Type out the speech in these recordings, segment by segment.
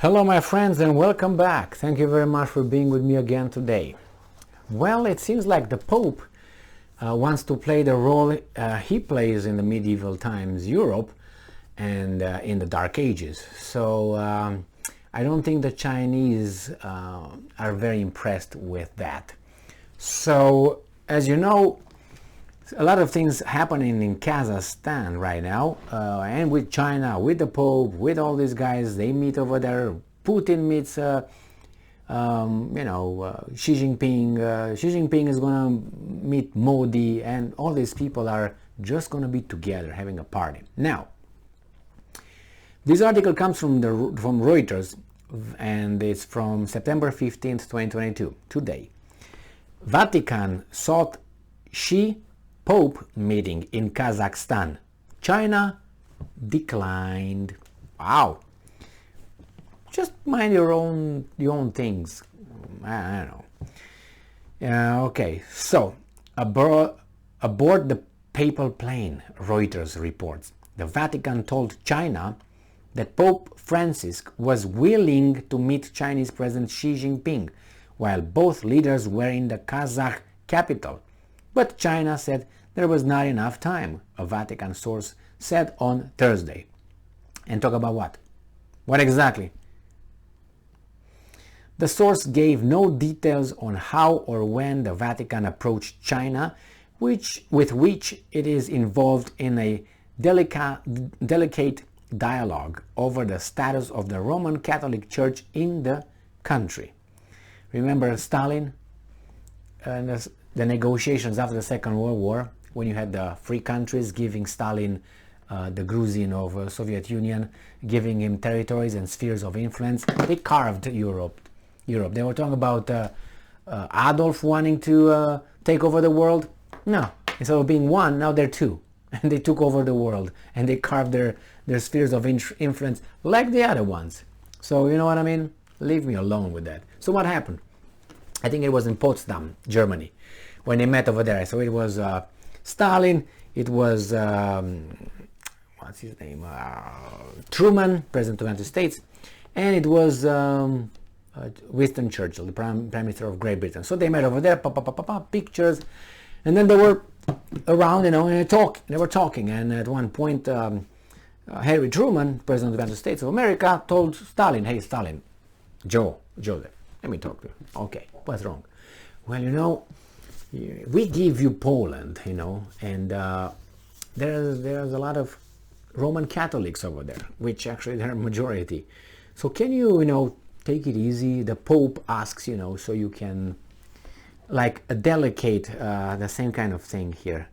Hello my friends and welcome back. Thank you very much for being with me again today. Well, it seems like the Pope wants to play the role he plays in the medieval times Europe and in the Dark Ages. So I don't think the Chinese are very impressed with that. So as you know, a lot of things happening in Kazakhstan right now, and with China, with the Pope, with all these guys. They meet over there. Putin meets, Xi Jinping. Xi Jinping is gonna meet Modi, and all these people are just gonna be together having a party. Now, this article comes from Reuters, and it's from September 15th, 2022. Today, Vatican sought Xi Pope meeting in Kazakhstan. China declined. Wow. Just mind your own things. I don't know. Okay, so aboard the papal plane, Reuters reports, the Vatican told China that Pope Francis was willing to meet Chinese President Xi Jinping while both leaders were in the Kazakh capital. But China said there was not enough time, a Vatican source said on Thursday. And talk about what? What exactly? The source gave no details on how or when the Vatican approached China, with which it is involved in a delicate dialogue over the status of the Roman Catholic Church in the country. Remember Stalin and the negotiations after the Second World War, when you had the free countries giving Stalin the Gruzin of Soviet Union, giving him territories and spheres of influence. They carved Europe. They were talking about Adolf wanting to take over the world. No, instead of being one, now they're two. And they took over the world and they carved their spheres of influence like the other ones. So you know what I mean? Leave me alone with that. So what happened? I think it was in Potsdam, Germany, when they met over there. So it was Stalin, it was, what's his name, Truman, President of the United States, and it was Winston Churchill, the Prime Minister of Great Britain. So they met over there, pictures, and then they were around, and they were talking, and at one point, Harry Truman, President of the United States of America, told Stalin, hey Stalin, Joseph, let me talk to you. Okay, what's wrong? Well, we give you Poland, and there's a lot of Roman Catholics over there, which actually they're a majority. So can you, take it easy? The Pope asks, so you can, like a delicate, the same kind of thing here,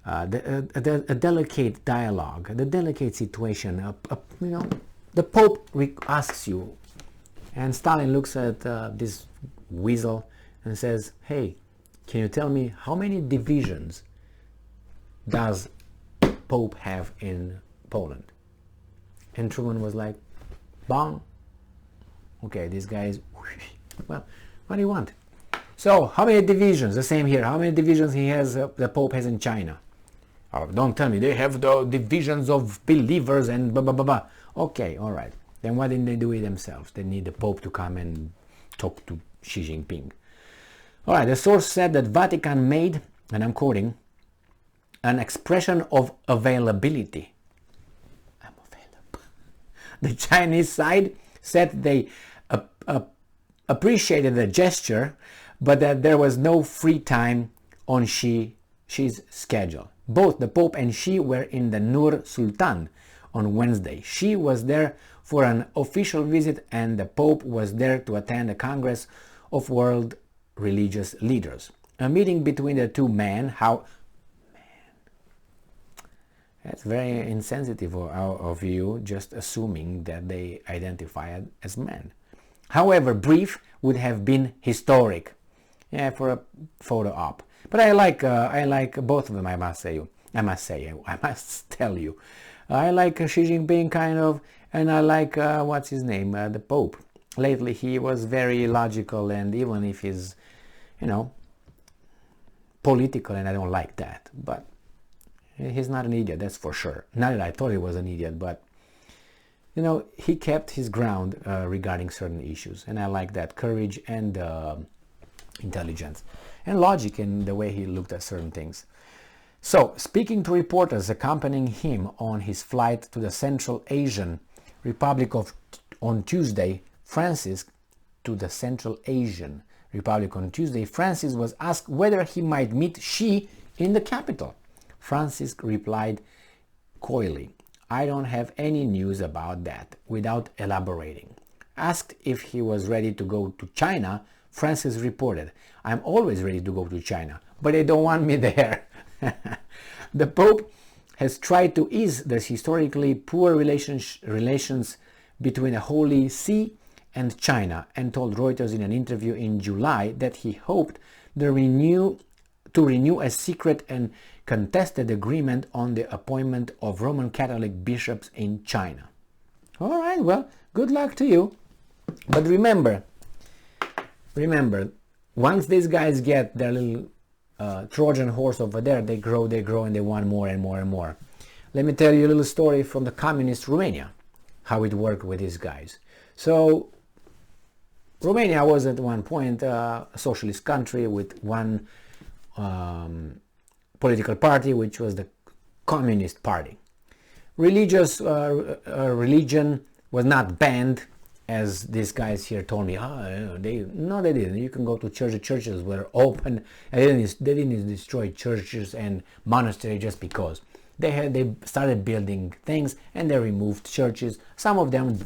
a delicate dialogue, the delicate situation, the Pope asks you, and Stalin looks at this weasel and says, hey, can you tell me how many divisions does Pope have in Poland? And Truman was like, bang. Okay, this guy is, well, what do you want? So, how many divisions? The same here. How many divisions the Pope has in China? Oh, don't tell me they have the divisions of believers and blah, blah, blah, blah. Okay, all right. Then why didn't they do it themselves? They need the Pope to come and talk to Xi Jinping. All right, the source said that Vatican made, and I'm quoting, an expression of availability. I'm available. The Chinese side said they appreciated the gesture, but that there was no free time on Xi's schedule. Both the Pope and Xi were in the Nur Sultan on Wednesday. Xi was there for an official visit, and the Pope was there to attend a Congress of World Religious Leaders. A meeting between the two men. That's very insensitive of you, just assuming that they identify as men. However, brief would have been historic. Yeah, for a photo op. But I like both of them. I must tell you. I like Xi Jinping kind of, and I like what's his name, the Pope. Lately he was very logical, and even if he's, political, and I don't like that, but he's not an idiot, that's for sure. Not that I thought he was an idiot, but he kept his ground regarding certain issues, and I like that courage and intelligence and logic in the way he looked at certain things. So, speaking to reporters accompanying him on his flight to the Central Asian Republic on Tuesday, Francis was asked whether he might meet Xi in the capital. Francis replied coyly, "I don't have any news about that," without elaborating. Asked if he was ready to go to China, Francis reported, "I'm always ready to go to China, but they don't want me there." The Pope has tried to ease the historically poor relations between the Holy See and China, and told Reuters in an interview in July that he hoped to renew a secret and contested agreement on the appointment of Roman Catholic bishops in China. All right, well, good luck to you. But remember, once these guys get their little Trojan horse over there, they grow, and they want more and more and more. Let me tell you a little story from the communist Romania, how it worked with these guys. So, Romania was at one point a socialist country with one political party, which was the Communist Party. Religion was not banned, as these guys here told me. They didn't. You can go to church. The churches were open. And they didn't destroy churches and monasteries just because. They started building things, and they removed churches. Some of them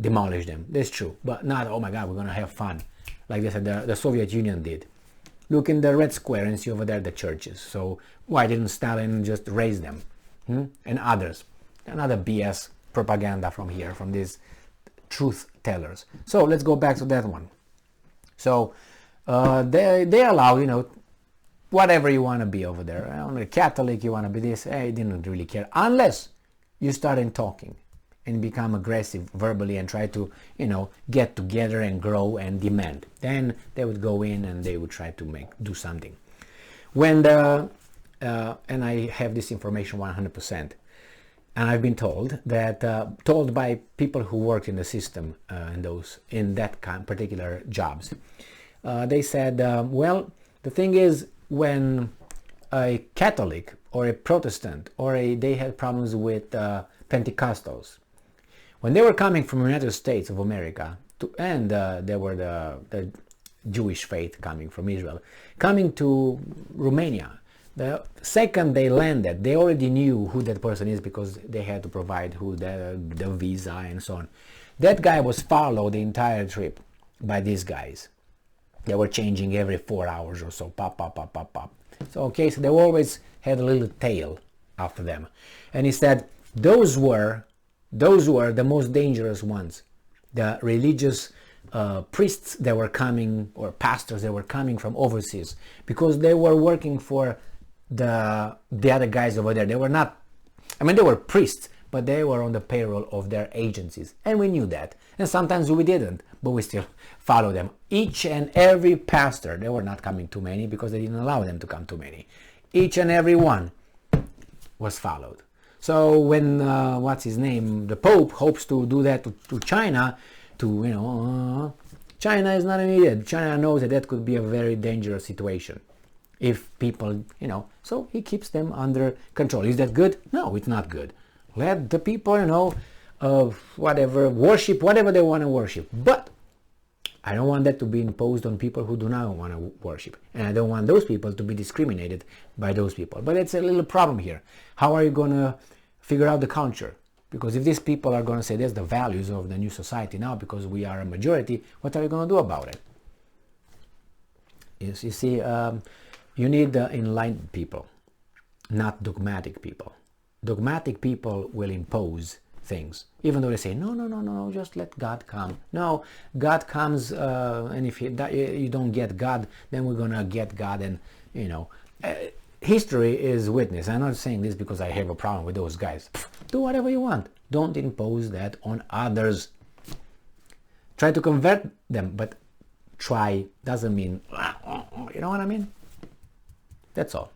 demolished them. That's true, but not, oh my God, we're gonna have fun like they said the Soviet Union did. Look in the Red Square and see over there the churches. So why didn't Stalin just raise them? And others. Another BS propaganda from here, from these truth tellers. So let's go back to that one. So they allow, whatever you want to be over there. A Catholic, you want to be this. They didn't really care. Unless you start talking and become aggressive verbally and try to, get together and grow and demand. Then they would go in and they would try to do something. When and I have this information 100%, and I've been told that, told by people who worked in the system in that particular jobs, they said, well, the thing is, when a Catholic or a Protestant they had problems with Pentecostals, when they were coming from the United States of America, and they were the Jewish faith coming from Israel, coming to Romania, the second they landed, they already knew who that person is because they had to provide the visa and so on. That guy was followed the entire trip by these guys. They were changing every 4 hours or so, pop, pop, pop, pop, pop. So they always had a little tail after them. And he said those were the most dangerous ones. The religious priests that were coming, or pastors that were coming from overseas, because they were working for the other guys over there. They were not, they were priests, but they were on the payroll of their agencies, and we knew that. And sometimes we didn't, but we still follow them. Each and every pastor, they were not coming too many because they didn't allow them to come too many. Each and every one was followed. So when the Pope hopes to do that to China, China is not an idiot. China knows that could be a very dangerous situation if people, so he keeps them under control. Is that good? No, it's not good. Let the people, worship whatever they want to worship. But I don't want that to be imposed on people who do not want to worship. And I don't want those people to be discriminated by those people. But it's a little problem here. How are you going to figure out the culture? Because if these people are going to say that's the values of the new society now because we are a majority, what are you going to do about it? You see, you need enlightened people, not dogmatic people. Dogmatic people will impose things, even though they say, no, just let God come. No, God comes, and if you don't get God, then we're going to get God, and, history is witness. I'm not saying this because I have a problem with those guys. Do whatever you want. Don't impose that on others. Try to convert them, but try doesn't mean, you know what I mean? That's all.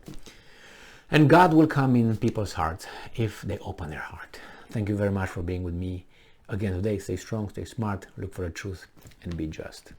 And God will come in people's hearts if they open their heart. Thank you very much for being with me. Again today, stay strong, stay smart, look for the truth, and be just.